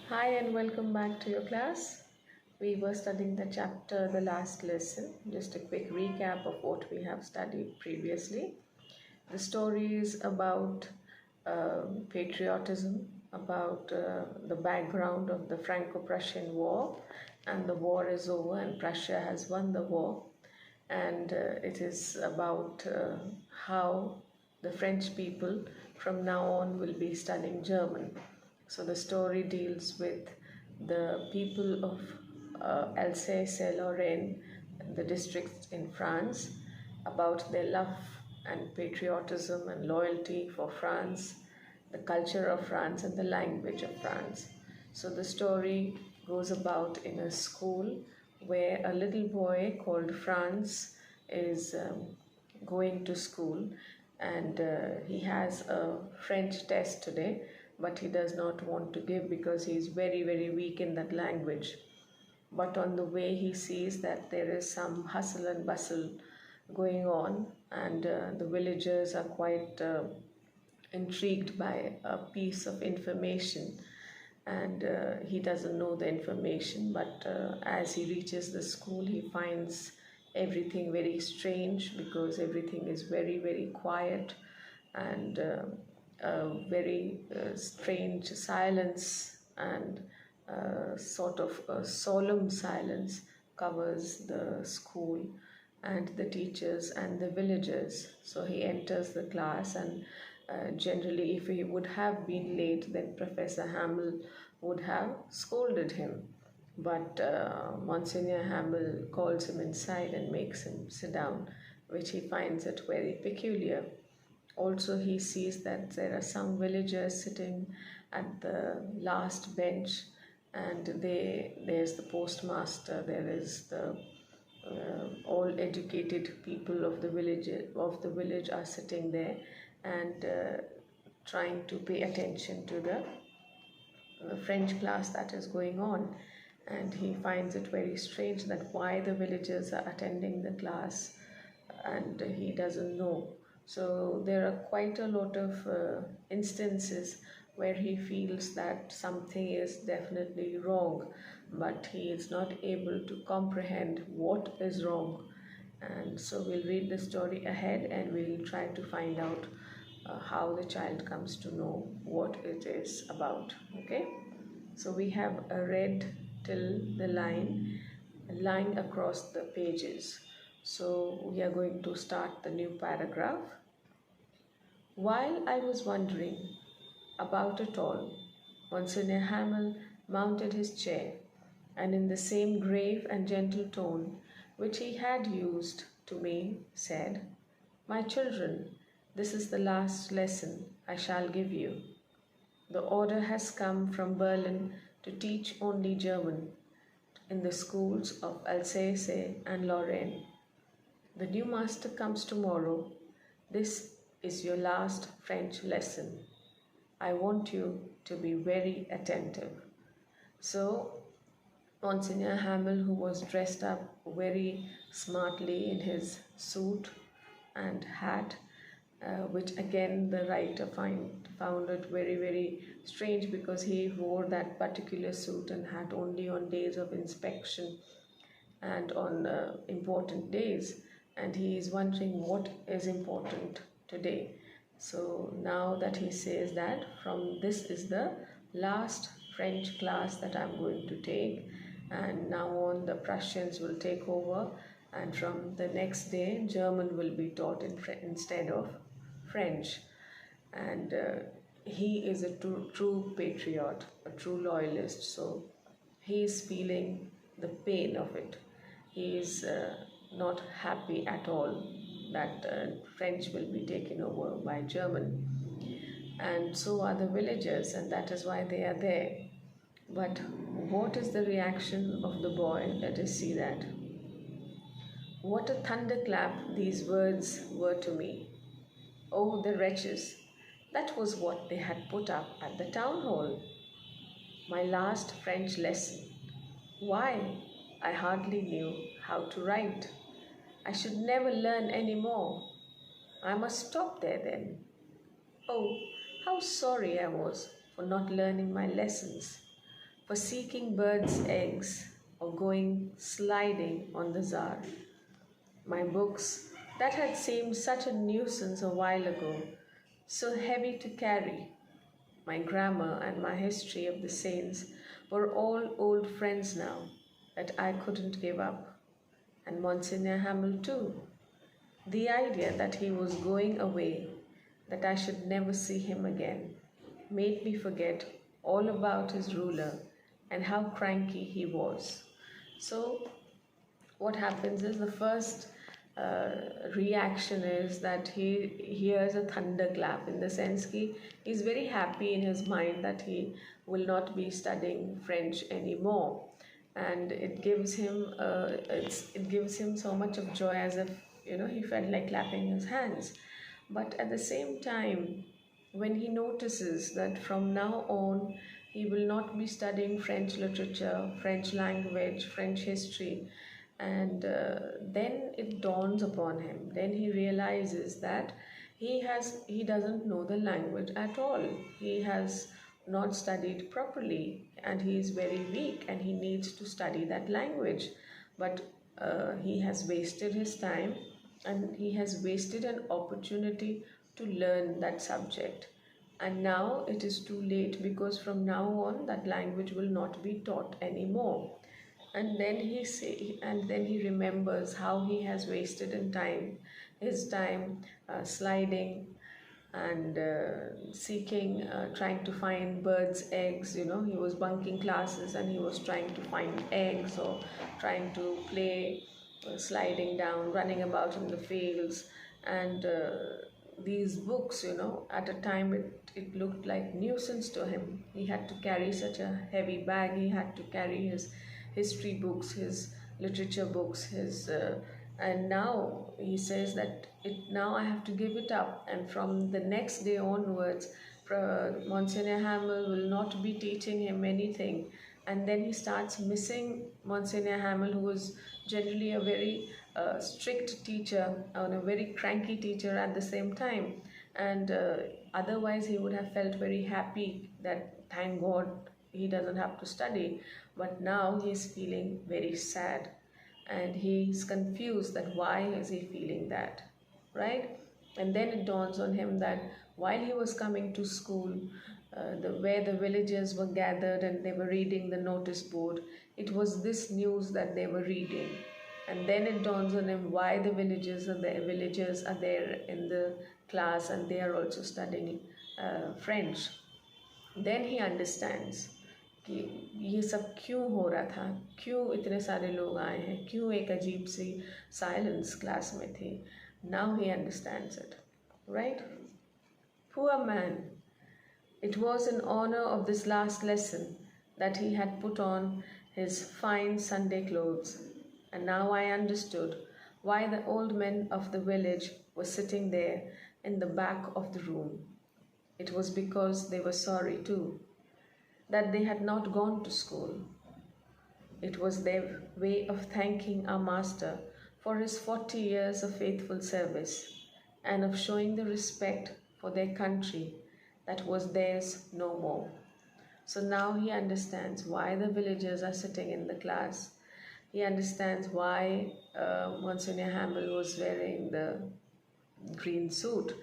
Hi and welcome back to your class. We were studying the chapter, the last lesson. Just a quick recap of what we have studied previously. The story is about patriotism, about the background of the Franco Prussian War, and the war is over, and Prussia has won the war. And it is about how the French people from now on will be studying German. So the story deals with the people of Alsace-Lorraine, the districts in France, about their love and patriotism and loyalty for France, the culture of France, and the language of France. So the story goes about in a school where a little boy called Franz is going to school, and he has a French test today, but he does not want to give because he is very, very weak in that language. But on the way, he sees that there is some hustle and bustle going on, and the villagers are quite intrigued by a piece of information, and he doesn't know the information. But as he reaches the school, he finds everything very strange because everything is very, very quiet, and a very strange silence and sort of a solemn silence covers the school and the teachers and the villagers. So he enters the class, and generally, if he would have been late, then Professor Hamel would have scolded him. But Monsignor Hamel calls him inside and makes him sit down, which he finds it very peculiar. Also, he sees that there are some villagers sitting at the last bench, and there's the postmaster, there is the all educated people of the village are sitting there and trying to pay attention to the French class that is going on. And he finds it very strange that why the villagers are attending the class, and he doesn't know. So there are quite a lot of instances where he feels that something is definitely wrong, but he is not able to comprehend what is wrong. And so we'll read the story ahead and we'll try to find out how the child comes to know what it is about. Okay? So we have read till the line across the pages. So we are going to start the new paragraph. While I was wondering about it all, Monsignor Hamel mounted his chair, and in the same grave and gentle tone which he had used to me, said, "My children, this is the last lesson I shall give you. The order has come from Berlin to teach only German in the schools of Alsace and Lorraine. The new master comes tomorrow. This is your last French lesson. I want you to be very attentive." So, Monsignor Hamel, who was dressed up very smartly in his suit and hat, which again the writer found it very, very strange because he wore that particular suit and hat only on days of inspection and on important days, and he is wondering what is important today. So now that he says that from this is the last French class that I'm going to take, and now on the Prussians will take over, and from the next day German will be taught instead of French. And he is a true patriot, a true loyalist. So he is feeling the pain of it. He is not happy at all that French will be taken over by German. And so are the villagers, and that is why they are there. But what is the reaction of the boy? Let us see that. What a thunderclap these words were to me. Oh, the wretches! That was what they had put up at the town hall. My last French lesson. Why? I hardly knew how to write. I should never learn any more. I must stop there then. Oh, how sorry I was for not learning my lessons. for seeking birds' eggs or going sliding on the Tsar. My books, that had seemed such a nuisance a while ago, so heavy to carry, my grammar and my history of the saints were all old friends now that I couldn't give up. And Monsignor Hamel too. The idea that he was going away, that I should never see him again, made me forget all about his ruler and how cranky he was. So, what happens is the first reaction is that he hears a thunderclap, in the sense he's very happy in his mind that he will not be studying French anymore, and it gives him so much of joy, as if he felt like clapping his hands. But at the same time, when he notices that from now on he will not be studying French literature, French language, French history, and then it dawns upon him. Then he realizes that he doesn't know the language at all. He has not studied properly, and he is very weak, and he needs to study that language. But he has wasted his time, and he has wasted an opportunity to learn that subject. And now it is too late, because from now on that language will not be taught anymore. And then he remembers how he has wasted his time sliding and seeking, trying to find birds' eggs. He was bunking classes and he was trying to find eggs, or trying to play sliding down, running about in the fields. And these books, at a time it looked like nuisance to him. He had to carry such a heavy bag. He had to carry his history books, his literature books, and now he says that now I have to give it up. And from the next day onwards, Monsignor Hamel will not be teaching him anything. And then he starts missing Monsignor Hamel, who was generally a very strict teacher and a very cranky teacher at the same time. And otherwise, he would have felt very happy that, thank God, he doesn't have to study. But now he's feeling very sad, and he's confused that why is he feeling that, right? And then it dawns on him that while he was coming to school, where the villagers were gathered and they were reading the notice board, it was this news that they were reading. And then it dawns on him why the villagers are there in the class, and they are also studying French. Then he understands कि ये सब क्यों हो रहा था, क्यों इतने सारे लोग आए हैं, क्यों एक अजीब सी साइलेंस क्लास में थी. Now he understands it, right? Poor man. It was in honor of this last lesson that he had put on his fine Sunday clothes, and now I understood why the old men of the village were sitting there in the back of the room. It was because they were sorry too, that they had not gone to school. It was their way of thanking our Master for his 40 years of faithful service, and of showing the respect for their country that was theirs no more. So now he understands why the villagers are sitting in the class. He understands why Monsignor Hamel was wearing the green suit.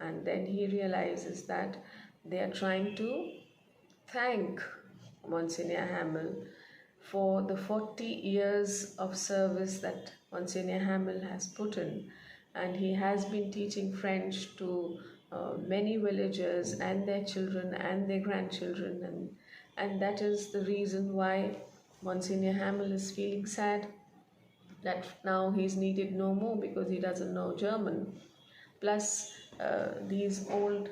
And then he realizes that they are trying to thank Monsignor Hamel for the 40 years of service that Monsignor Hamel has put in. And he has been teaching French to many villagers and their children and their grandchildren. And that is the reason why Monsignor Hamel is feeling sad, that now he's needed no more because he doesn't know German. Plus, these old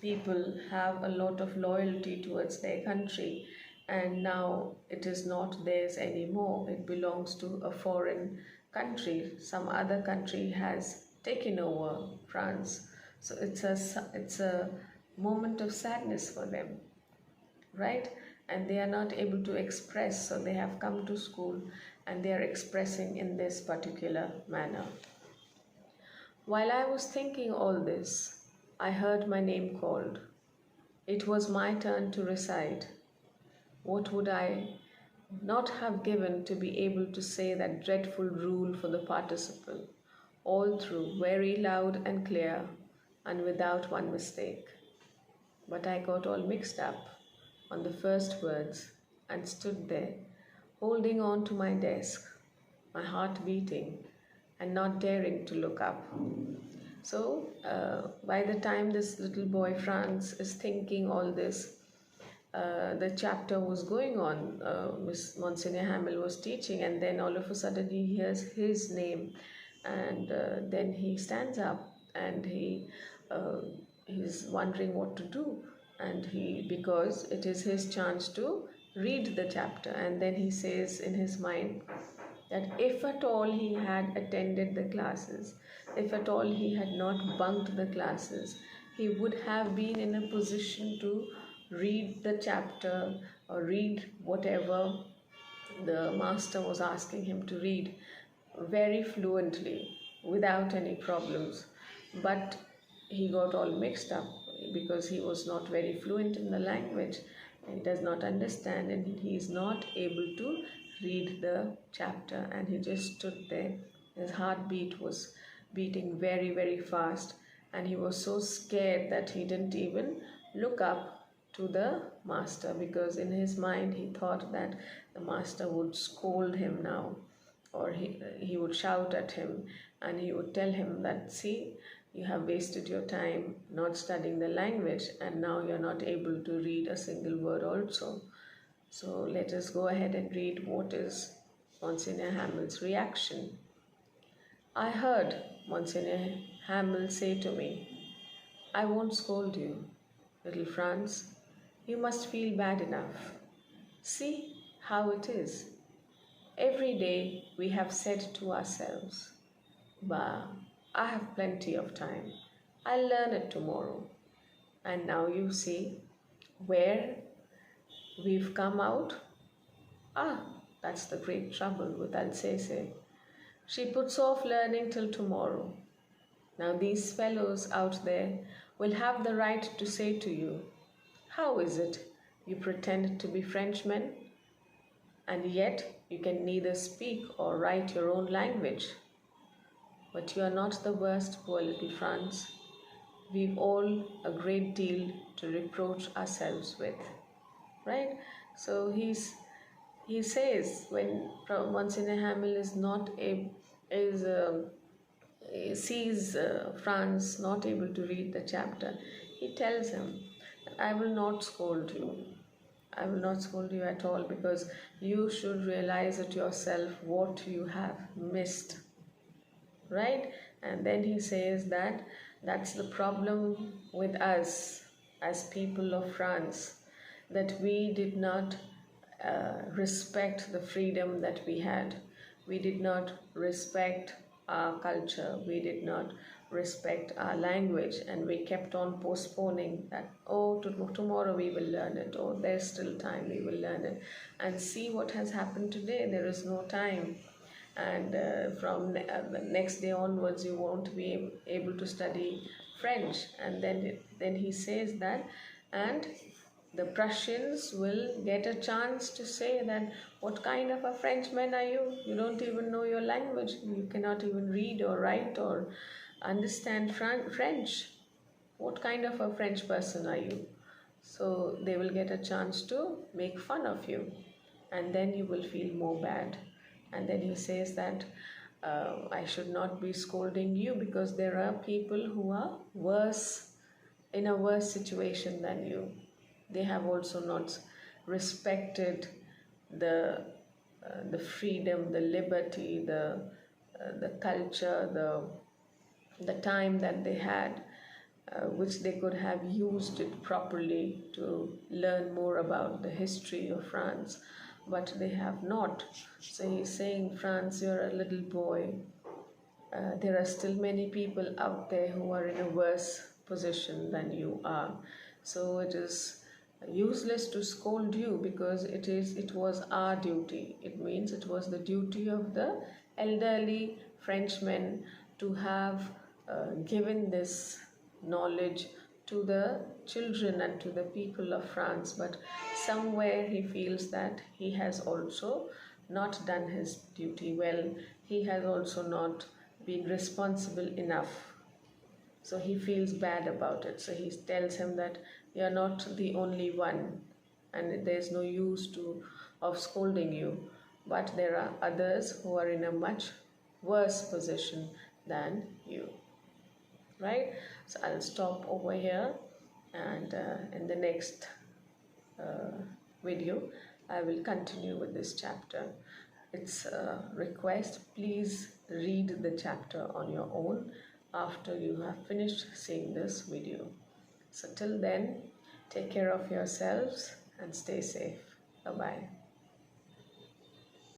people have a lot of loyalty towards their country, and now it is not theirs anymore. It belongs to a foreign country. Some other country has taken over France. So it's a moment of sadness for them, right? And they are not able to express, so they have come to school and they are expressing in this particular manner. While I was thinking all this, I heard my name called. It was my turn to recite. What would I not have given to be able to say that dreadful rule for the participle, all through, very loud and clear, and without one mistake? But I got all mixed up on the first words and stood there, holding on to my desk, my heart beating, and not daring to look up. So, by the time this little boy Franz is thinking all this, the chapter was going on. Miss Monsignor Hamill was teaching, and then all of a sudden he hears his name, and then he stands up and he's wondering what to do, and because it is his chance to read the chapter, and then he says in his mind that if at all he had attended the classes, if at all he had not bunked the classes, he would have been in a position to read the chapter or read whatever the master was asking him to read very fluently without any problems. But he got all mixed up because he was not very fluent in the language. He does not understand, and he is not able to read the chapter, and he just stood there. His heartbeat was beating very, very fast, and he was so scared that he didn't even look up to the master, because in his mind he thought that the master would scold him now, or he would shout at him, and he would tell him that, see, you have wasted your time not studying the language, and now you're not able to read a single word also. So let us go ahead and read what is Monsignor Hamill's reaction. I heard Monsignor Hamill say to me, I won't scold you, little Franz. You must feel bad enough. See how it is. Every day we have said to ourselves, bah, I have plenty of time. I'll learn it tomorrow. And now you see where we've come out. That's the great trouble with Alsace. She puts off learning till tomorrow. Now these fellows out there will have the right to say to you, how is it you pretend to be Frenchmen, and yet you can neither speak or write your own language? But you are not the worst, poor little Franz. We've all a great deal to reproach ourselves with, right? So he says, when Monsignor Hamill sees Franz not able to read the chapter, he tells him, I will not scold you. I will not scold you at all, because you should realize it yourself what you have missed. Right? And then he says that that's the problem with us as people of France, that we did not respect the freedom that we had. We did not respect our culture. We did not respect our language, and we kept on postponing that, tomorrow we will learn it, there's still time, we will learn it. And see what has happened today. There is no time, and from the next day onwards you won't be able to study French. And then he says that, and the Prussians will get a chance to say that, what kind of a Frenchman are you? You don't even know your language. You cannot even read or write or understand French. What kind of a French person are you? So they will get a chance to make fun of you, and then you will feel more bad. And then he says that I should not be scolding you, because there are people who are in a worse situation than you. They have also not respected the freedom, the liberty, the culture, the time that they had, which they could have used it properly to learn more about the history of France, but they have not. So he's saying, Franz, you're a little boy. There are still many people out there who are in a worse position than you are. So it is useless to scold you, because it was our duty. It means it was the duty of the elderly Frenchmen to have given this knowledge to the children and to the people of France, but somewhere he feels that he has also not done his duty well. He has also not been responsible enough. So he feels bad about it. So he tells him that you're not the only one and there's no use to of scolding you, but there are others who are in a much worse position than you. Right? So I'll stop over here, and in the next video I will continue with this chapter. It's a request, please read the chapter on your own after you have finished seeing this video. So till then, take care of yourselves and stay safe. Bye bye.